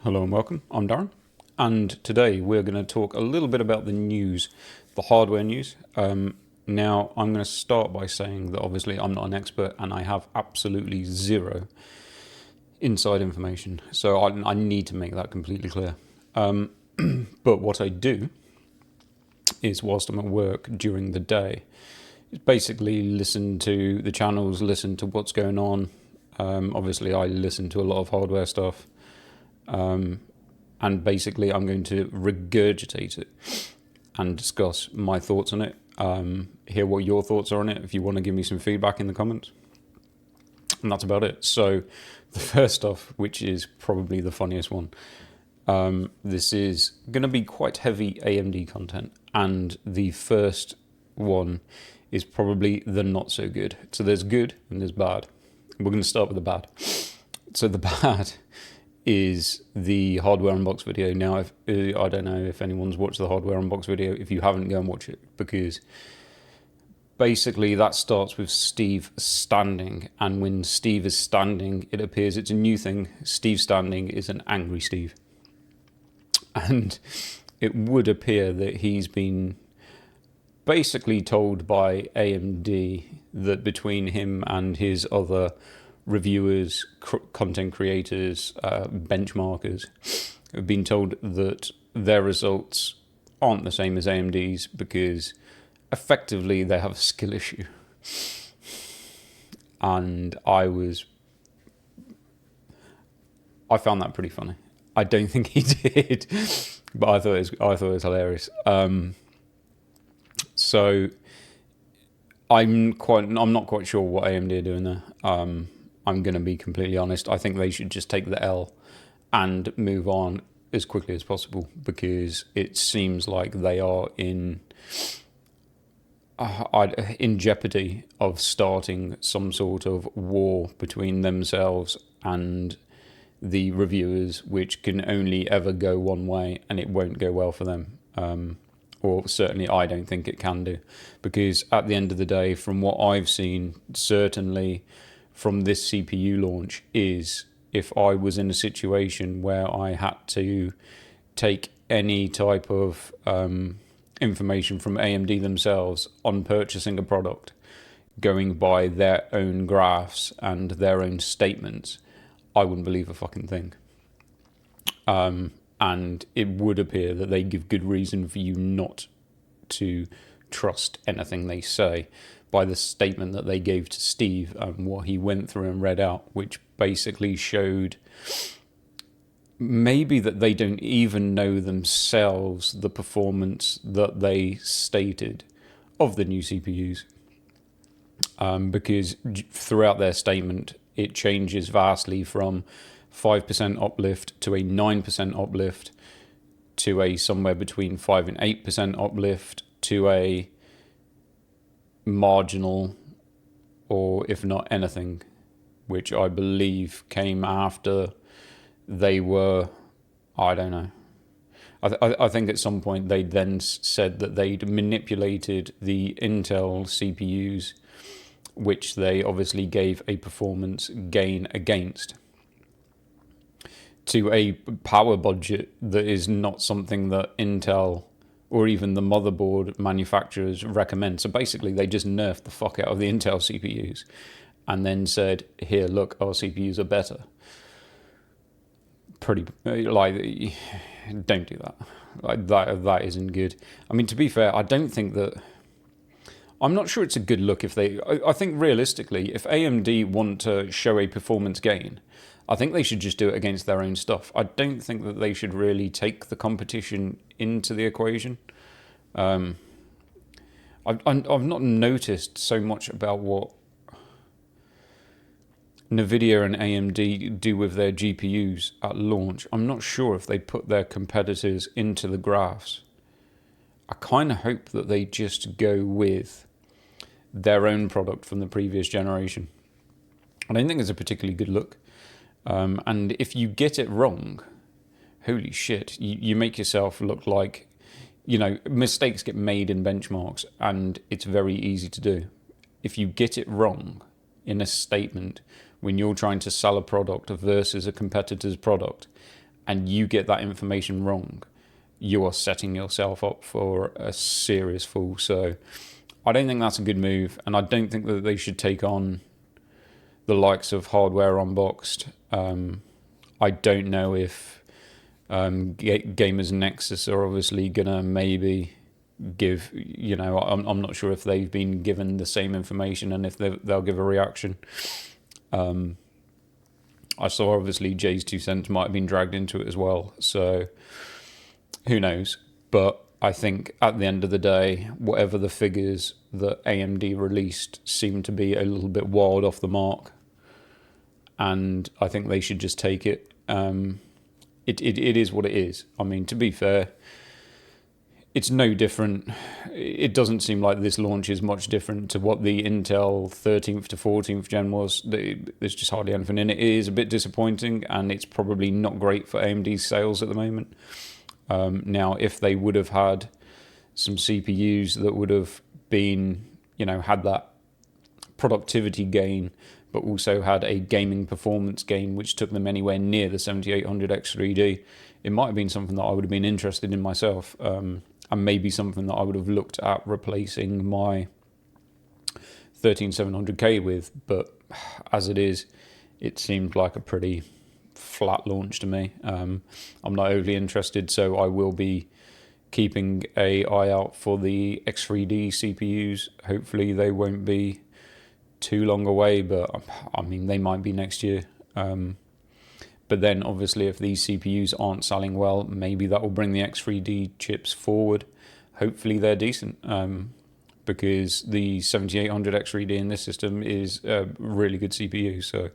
Hello and welcome, I'm Darren, and today we're going to talk a little bit about the news, the hardware news. Now, I'm going to start by saying that obviously I'm not an expert and I have absolutely zero inside information, so I need to make that completely clear. But what I do is, whilst I'm at work during the day, is basically listen to the channels, listen to what's going on. Obviously, I listen to a lot of hardware stuff. And basically I'm going to regurgitate it and discuss my thoughts on it, hear what your thoughts are on it if you want to give me some feedback in the comments. And that's about it. So the first off, which is probably the funniest one, this is going to be quite heavy AMD content, and the first one is probably the not so good. So there's good and there's bad. We're going to start with the bad. So the bad is the hardware unbox video. Now, I don't know if anyone's watched the hardware unbox video. If you haven't, go and watch it, because basically that starts with Steve standing, and when Steve is standing, it appears it's a new thing. Steve standing is an angry Steve, and it would appear that he's been basically told by AMD that between him and his other reviewers, content creators, benchmarkers, have been told that their results aren't the same as AMD's because effectively they have a skill issue. And I found that pretty funny. I don't think he did, but I thought it was hilarious. So I'm not quite sure what AMD are doing there. I'm going to be completely honest. I think they should just take the L and move on as quickly as possible, because it seems like they are in jeopardy of starting some sort of war between themselves and the reviewers, which can only ever go one way, and it won't go well for them. Or certainly I don't think it can do, because at the end of the day, from what I've seen, certainly from this CPU launch, is if I was in a situation where I had to take any type of information from AMD themselves on purchasing a product, going by their own graphs and their own statements, I wouldn't believe a fucking thing. And it would appear that they give good reason for you not to trust anything they say, by the statement that they gave to Steve and what he went through and read out, which basically showed maybe that they don't even know themselves the performance that they stated of the new CPUs. Because throughout their statement, it changes vastly from 5% uplift to a 9% uplift to a somewhere between 5 and 8% uplift to a marginal, or if not anything, which I believe came after they were, I don't know. I think at some point they then said that they'd manipulated the Intel CPUs, which they obviously gave a performance gain against, to a power budget that is not something that Intel or even the motherboard manufacturers recommend. So basically they just nerfed the fuck out of the Intel CPUs and then said, here, look, our CPUs are better. Pretty, like, don't do that. Like, that isn't good. I mean, to be fair, I don't think that, I'm not sure it's a good look if they, I think realistically, if AMD want to show a performance gain, I think they should just do it against their own stuff. I don't think that they should really take the competition into the equation. I've not noticed so much about what NVIDIA and AMD do with their GPUs at launch. I'm not sure if they put their competitors into the graphs. I kind of hope that they just go with their own product from the previous generation. I don't think it's a particularly good look. And if you get it wrong, holy shit, you make yourself look like, you know, mistakes get made in benchmarks and it's very easy to do. If you get it wrong in a statement when you're trying to sell a product versus a competitor's product, and you get that information wrong, you are setting yourself up for a serious fall. So I don't think that's a good move, and I don't think that they should take on the likes of Hardware Unboxed. I don't know if Gamers Nexus are obviously gonna maybe give, I'm not sure if they've been given the same information and if they'll give a reaction. I saw obviously Jay's 2 cents might have been dragged into it as well, so who knows. But I think at the end of the day, whatever the figures that AMD released seem to be a little bit wild off the mark, and I think they should just take it. It is what it is. I mean, to be fair, it's no different. It doesn't seem like this launch is much different to what the Intel 13th to 14th gen was. There's just hardly anything in it. It is a bit disappointing, and it's probably not great for AMD's sales at the moment. Now, if they would have had some CPUs that would have been, had that productivity gain, but also had a gaming performance gain, which took them anywhere near the 7800X3D, it might have been something that I would have been interested in myself. And maybe something that I would have looked at replacing my 13700K with. But as it is, it seemed like a pretty flat launch to me. I'm not overly interested, so I will be keeping an eye out for the X3D CPUs. Hopefully they won't be too long away, but I mean, they might be next year. But then obviously if these CPUs aren't selling well, maybe that will bring the X3D chips forward. Hopefully they're decent, because the 7800X3D in this system is a really good CPU. So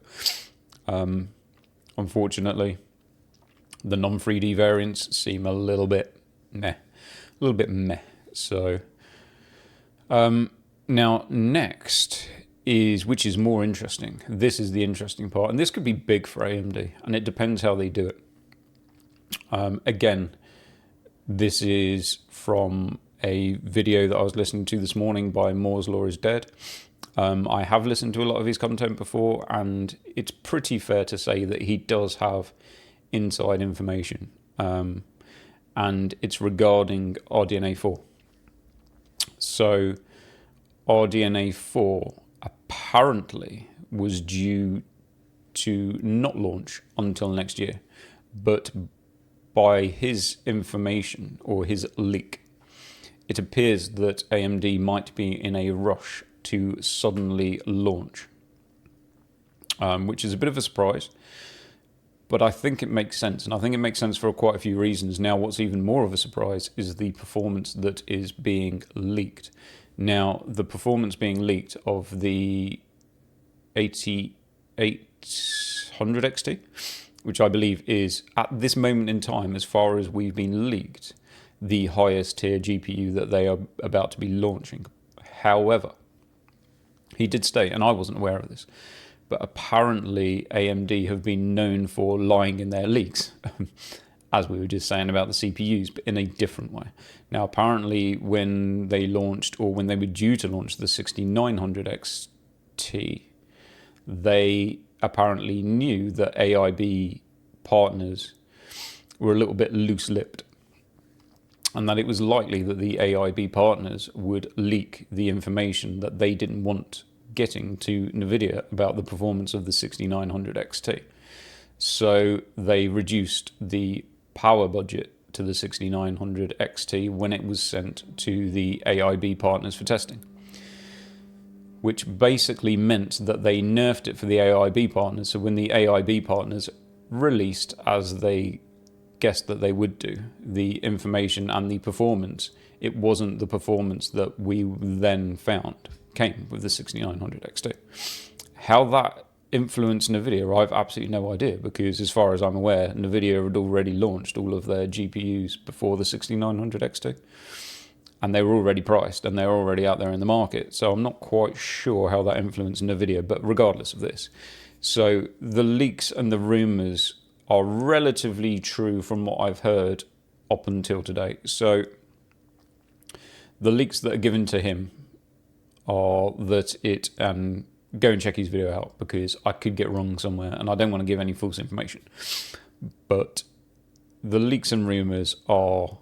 unfortunately, the non-3D variants seem a little bit meh. So now next is, which is more interesting. This is the interesting part, and this could be big for AMD, and it depends how they do it. Again, this is from a video that I was listening to this morning by Moore's Law is Dead. I have listened to a lot of his content before, and it's pretty fair to say that he does have inside information, and it's regarding RDNA4. So RDNA4 apparently was due to not launch until next year, but by his information or his leak, it appears that AMD might be in a rush to suddenly launch, which is a bit of a surprise, but I think it makes sense, and I think it makes sense for quite a few reasons. Now, what's even more of a surprise is the performance that is being leaked. Now, the performance being leaked of the 8800 XT, which I believe is, at this moment in time, as far as we've been leaked, the highest tier GPU that they are about to be launching. However, he did state, and I wasn't aware of this, but apparently AMD have been known for lying in their leaks, as we were just saying about the CPUs, but in a different way. Now, apparently when they launched, or when they were due to launch the 6900 XT, they apparently knew that AIB partners were a little bit loose-lipped, and that it was likely that the AIB partners would leak the information that they didn't want getting to NVIDIA about the performance of the 6900 XT. So they reduced the power budget to the 6900 XT when it was sent to the AIB partners for testing, which basically meant that they nerfed it for the AIB partners. So when the AIB partners released, as they guessed that they would do, the information and the performance, it wasn't the performance that we then found came with the 6900 XT. How that influenced NVIDIA, I've absolutely no idea, because as far as I'm aware, NVIDIA had already launched all of their GPUs before the 6900 XT, and they were already priced and they're already out there in the market. So I'm not quite sure how that influenced NVIDIA, but regardless of this. So the leaks and the rumours are relatively true from what I've heard up until today. So the leaks that are given to him are that it, go and check his video out, because I could get wrong somewhere and I don't want to give any false information. But the leaks and rumours are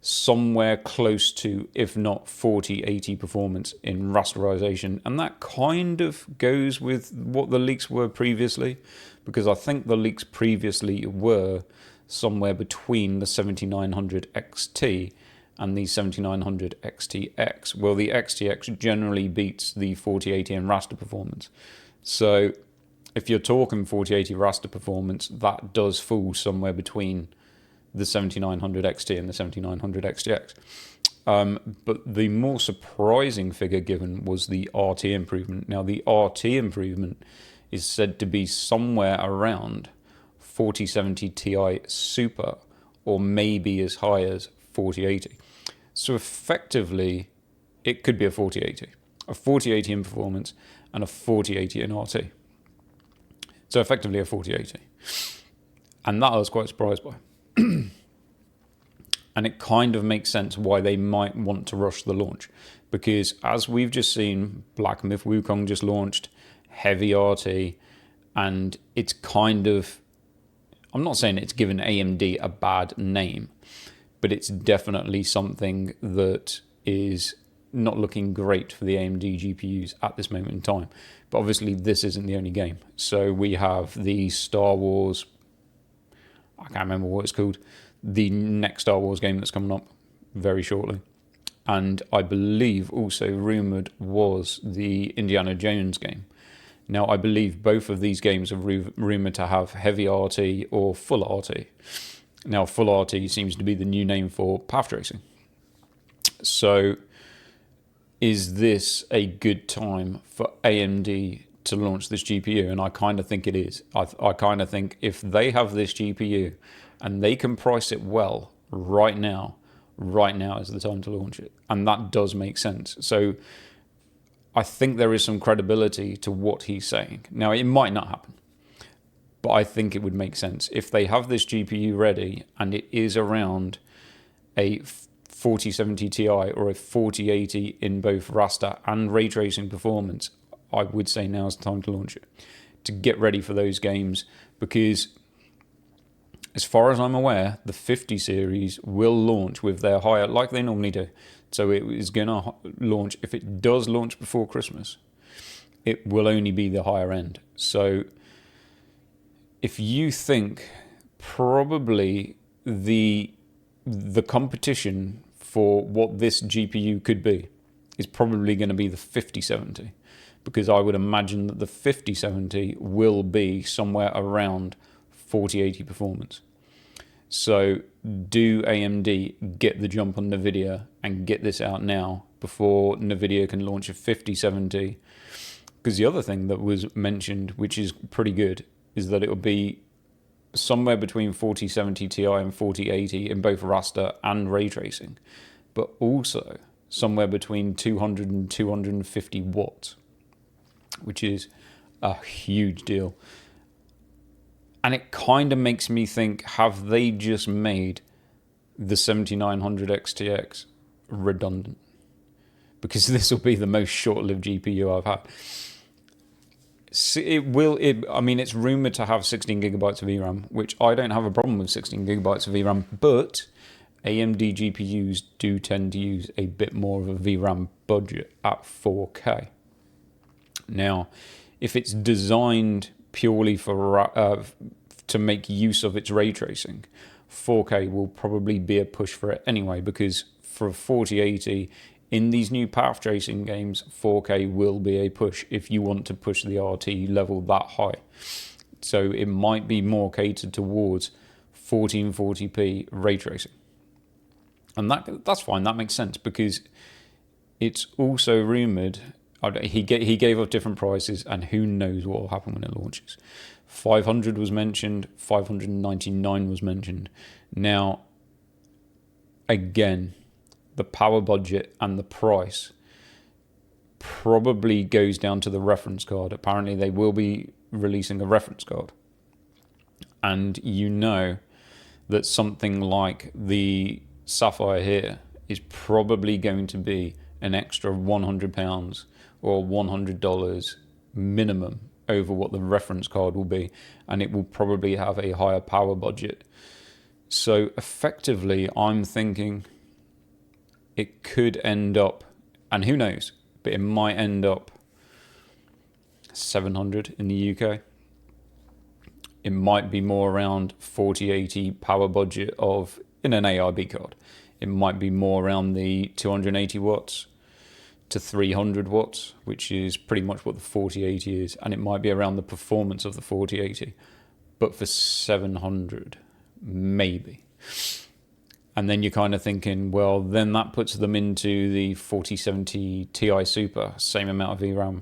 somewhere close to, if not 4080 performance in rasterization, and that kind of goes with what the leaks were previously, because I think the leaks previously were somewhere between the 7900 XT and the 7900 XTX. Well, the XTX generally beats the 4080 in raster performance, so if you're talking 4080 raster performance, that does fall somewhere between the 7900 XT and the 7900 XTX. But the more surprising figure given was the RT improvement. Now, the RT improvement is said to be somewhere around 4070 Ti Super, or maybe as high as 4080. So effectively, it could be a 4080 in performance and a 4080 in RT. So effectively a 4080. And that I was quite surprised by. And it kind of makes sense why they might want to rush the launch, because as we've just seen, Black Myth Wukong just launched, heavy RT, and it's kind of, I'm not saying it's given AMD a bad name, but it's definitely something that is not looking great for the AMD GPUs at this moment in time. But obviously this isn't the only game. So we have the Star Wars, I can't remember what it's called, the next Star Wars game that's coming up very shortly. And I believe also rumoured was the Indiana Jones game. Now, I believe both of these games are rumoured to have heavy RT or full RT. Now, full RT seems to be the new name for path tracing. So, is this a good time for AMD to launch this GPU? And I kind of think it is. I kind of think if they have this GPU and they can price it well right now is the time to launch it. And that does make sense. So I think there is some credibility to what he's saying. Now, it might not happen, but I think it would make sense. If they have this GPU ready and it is around a 4070 Ti or a 4080 in both raster and ray tracing performance, I would say now's the time to launch it, to get ready for those games, because as far as I'm aware, the 50 series will launch with their higher, like they normally do. So it is going to launch, if it does launch before Christmas, it will only be the higher end. So if you think probably the competition for what this GPU could be is probably going to be the 5070, because I would imagine that the 5070 will be somewhere around 4080 performance. So do AMD get the jump on NVIDIA and get this out now before NVIDIA can launch a 5070? Because the other thing that was mentioned, which is pretty good, is that it will be somewhere between 4070 Ti and 4080 in both raster and ray tracing, but also somewhere between 200 and 250 watts, which is a huge deal. And it kind of makes me think, have they just made the 7900 XTX redundant? Because this will be the most short-lived GPU I've had. I mean, it's rumored to have 16 gigabytes of VRAM, which I don't have a problem with 16 gigabytes of VRAM, but AMD GPUs do tend to use a bit more of a VRAM budget at 4K. Now, if it's designed purely for to make use of its ray tracing, 4K will probably be a push for it anyway, because for 4080 in these new path tracing games, 4K will be a push if you want to push the RT level that high. So it might be more catered towards 1440p ray tracing. And that's fine, that makes sense, because it's also rumoured, he gave up different prices, and who knows what will happen when it launches. 500 was mentioned, 599 was mentioned. Now, again, the power budget and the price probably goes down to the reference card. Apparently they will be releasing a reference card. And you know that something like the Sapphire here is probably going to be an extra £100 or $100 minimum over what the reference card will be, and it will probably have a higher power budget. So effectively, I'm thinking it could end up, and who knows, but it might end up 700 in the UK. It might be more around 4080 power budget of in an AIB card. It might be more around the 280 watts to 300 watts, which is pretty much what the 4080 is, and it might be around the performance of the 4080, but for 700, maybe. And then you're kind of thinking, well, then that puts them into the 4070 Ti Super, same amount of VRAM.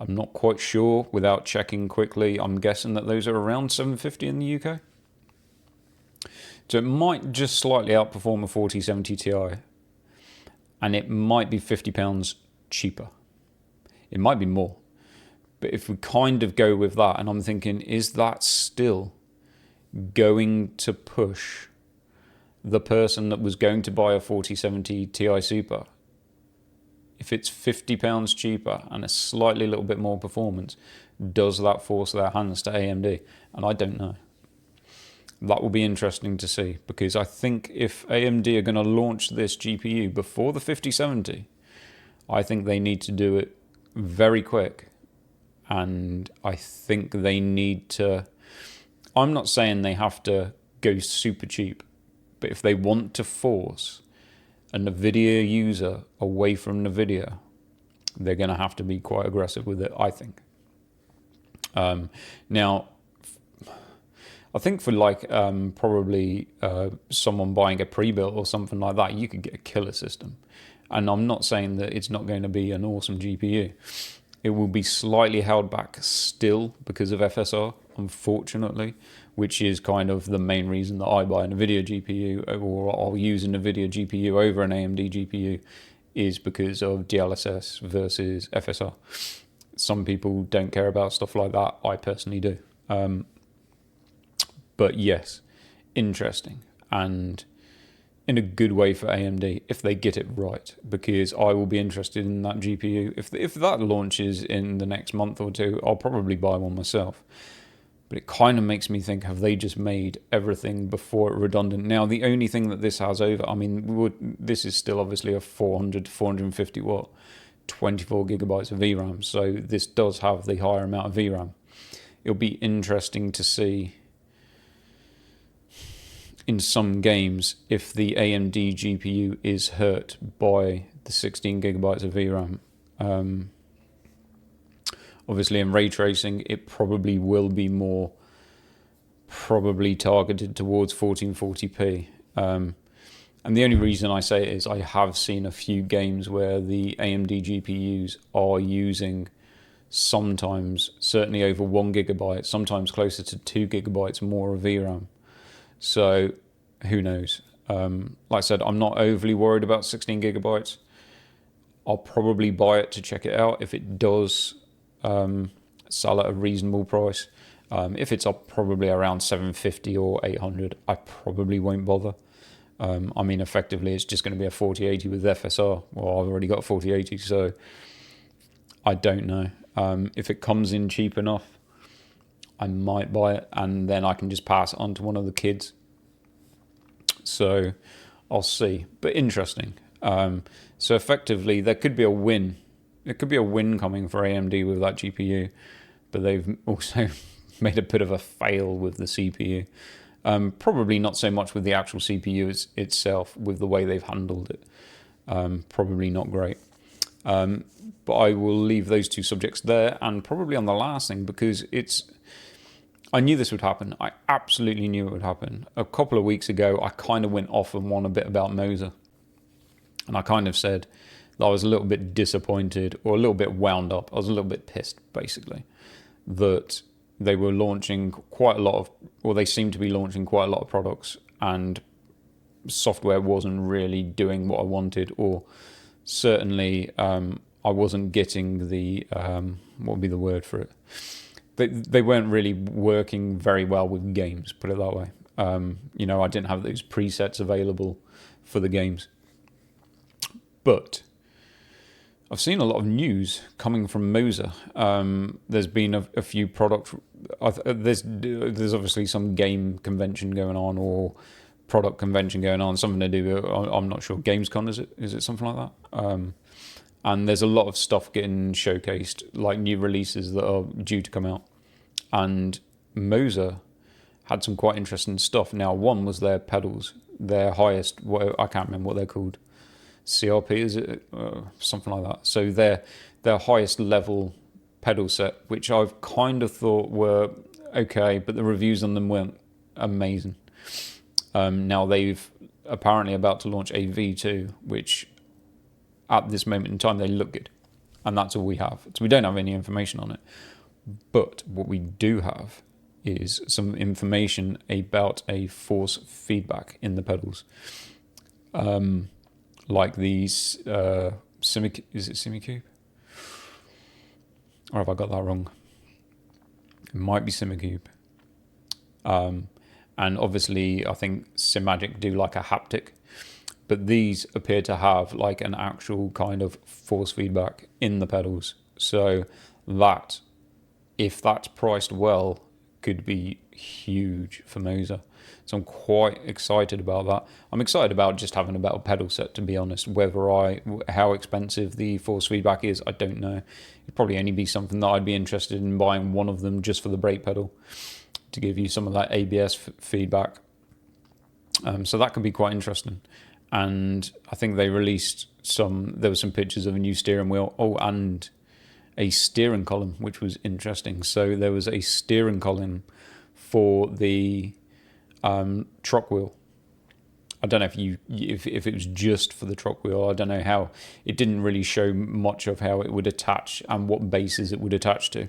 I'm not quite sure without checking quickly. I'm guessing that those are around 750 in the UK. So it might just slightly outperform a 4070 Ti. And it might be £50 cheaper. It might be more. But if we kind of go with that, and I'm thinking, is that still going to push the person that was going to buy a 4070 Ti Super? If it's £50 cheaper and a slightly little bit more performance, does that force their hands to AMD? And I don't know. That will be interesting to see, because I think if AMD are going to launch this GPU before the 5070, I think they need to do it very quick. And I think they need to, I'm not saying they have to go super cheap, but if they want to force a NVIDIA user away from NVIDIA, they're going to have to be quite aggressive with it, I think. Now, I think for like probably someone buying a pre-built or something like that, you could get a killer system. And I'm not saying that it's not going to be an awesome GPU. It will be slightly held back still because of FSR, unfortunately, which is kind of the main reason that I buy a NVIDIA GPU, or I'll use a NVIDIA GPU over an AMD GPU, is because of DLSS versus FSR. Some people don't care about stuff like that. I personally do. But yes, interesting, and in a good way for AMD if they get it right, because I will be interested in that GPU. If that launches in the next month or two, I'll probably buy one myself. But it kind of makes me think, have they just made everything before it redundant? Now, the only thing that this has over, I mean, this is still obviously a 400 to 450 watt, 24 gigabytes of VRAM, so this does have the higher amount of VRAM. It'll be interesting to see in some games if the AMD GPU is hurt by the 16 gigabytes of VRAM. Obviously in ray tracing, it probably will be more probably targeted towards 1440p. And the only reason I say it is I have seen a few games where the AMD GPUs are using sometimes certainly over 1 gigabyte, sometimes closer to 2 gigabytes more of VRAM. So who knows? Like I said, I'm not overly worried about 16 gigabytes. I'll probably buy it to check it out if it does sell at a reasonable price. If it's up probably around 750 or 800, I probably won't bother. I mean, effectively, it's just going to be a 4080 with FSR. Well, I've already got a 4080, so I don't know. If it comes in cheap enough, I might buy it, and then I can just pass it on to one of the kids. So I'll see. But interesting. So effectively, there could be a win. There could be a win coming for AMD with that GPU, but they've also made a bit of a fail with the CPU. Probably not so much with the actual CPU itself, with the way they've handled it. Probably not great. But I will leave those two subjects there, and probably on the last thing, because I knew this would happen. I absolutely knew it would happen. A couple of weeks ago, I kind of went off and won a bit about Moza. And I kind of said that I was a little bit disappointed, or a little bit wound up. I was a little bit pissed, basically, that they were launching quite a lot of, or they seemed to be launching quite a lot of products, and software wasn't really doing what I wanted, or certainly I wasn't getting the, what would be the word for it? They weren't really working very well with games, put it that way. I didn't have those presets available for the games. But I've seen a lot of news coming from Moza. There's been a few product. There's obviously some game convention going on or product convention going on. Something to do with, I'm not sure. Gamescom, is it? Is it something like that? And there's a lot of stuff getting showcased, like new releases that are due to come out. And Moza had some quite interesting stuff. Now, one was their pedals, their highest. I can't remember what they're called. CRP, is it? Something like that. So their highest level pedal set, which I've kind of thought were okay, but the reviews on them weren't amazing. Now they've apparently about to launch a V2, which at this moment in time they look good, and that's all we have. So we don't have any information on it, but what we do have is some information about a force feedback in the pedals. Like these is it Simicube? Or have I got that wrong? It might be Simicube. And obviously I think Simagic do like a haptic, but these appear to have like an actual kind of force feedback in the pedals. So that, if that's priced well, could be huge for Moza. So I'm quite excited about that. I'm excited about just having a better pedal set, to be honest. How expensive the force feedback is, I don't know. It'd probably only be something that I'd be interested in buying one of them just for the brake pedal to give you some of that ABS feedback. So that could be quite interesting. And I think they released there were some pictures of a new steering wheel. Oh, and a steering column, which was interesting. So there was a steering column for the truck wheel. I don't know if it was just for the truck wheel. I don't know how. It didn't really show much of how it would attach and what bases it would attach to.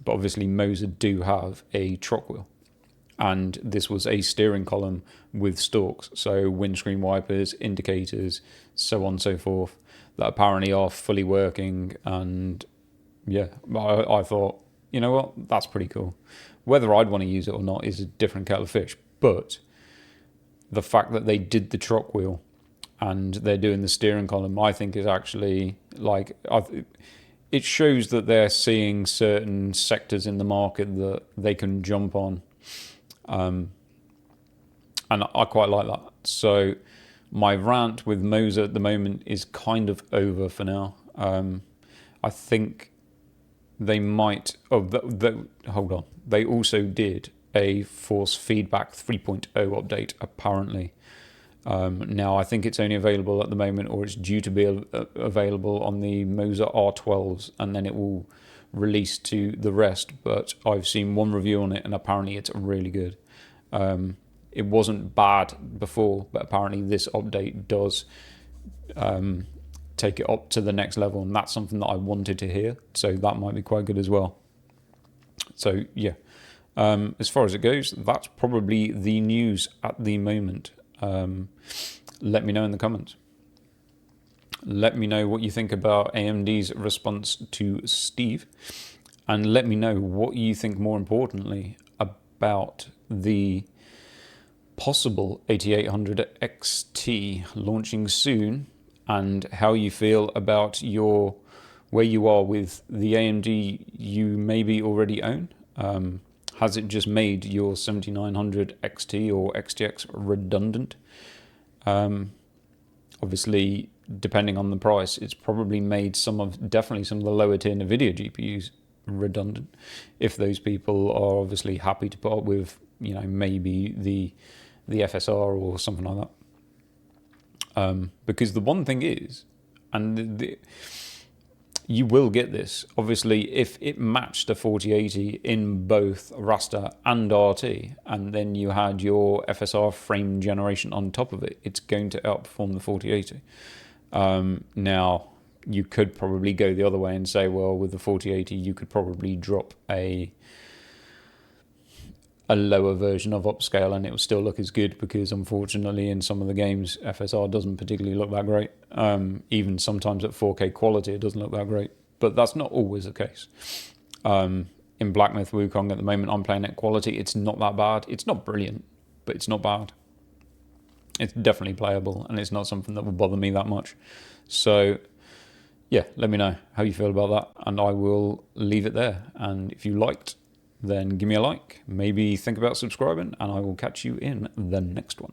But obviously Moza do have a truck wheel, and this was a steering column with stalks, so windscreen wipers, indicators, so on and so forth, that apparently are fully working. And yeah, I thought, you know what, that's pretty cool. Whether I'd want to use it or not is a different kettle of fish, but the fact that they did the truck wheel and they're doing the steering column, I think is actually like, it shows that they're seeing certain sectors in the market that they can jump on. And I quite like that. So my rant with Moza at the moment is kind of over for now. I think they might... hold on. They also did a Force Feedback 3.0 update, apparently. Now, I think it's only available at the moment, or it's due to be available on the Moza R12s, and then it will release to the rest. But I've seen one review on it, and apparently it's really good. It wasn't bad before, but apparently this update does take it up to the next level, and that's something that I wanted to hear. So that might be quite good as well. So yeah, as far as it goes, that's probably the news at the moment. Let me know in the comments. Let me know what you think about AMD's response to Steve, and let me know what you think, more importantly, about the possible 8800 XT launching soon, and how you feel about where you are with the AMD you maybe already own. Has it just made your 7900 XT or XTX redundant? Obviously, depending on the price, it's probably made definitely some of the lower tier NVIDIA GPUs redundant, if those people are obviously happy to put up with, maybe the FSR or something like that. Because the one thing is, and you will get this, obviously, if it matched a 4080 in both raster and RT, and then you had your FSR frame generation on top of it, it's going to outperform the 4080. Now, you could probably go the other way and say, well, with the 4080, you could probably drop a lower version of upscale and it will still look as good, because unfortunately in some of the games FSR doesn't particularly look that great. Even sometimes at 4K quality it doesn't look that great, but that's not always the case. In Black Myth Wukong at the moment I'm playing at quality. It's not that bad. It's not brilliant, but it's not bad. It's definitely playable, and it's not something that will bother me that much. So yeah, let me know how you feel about that, and I will leave it there. And if you liked, then give me a like, maybe think about subscribing, and I will catch you in the next one.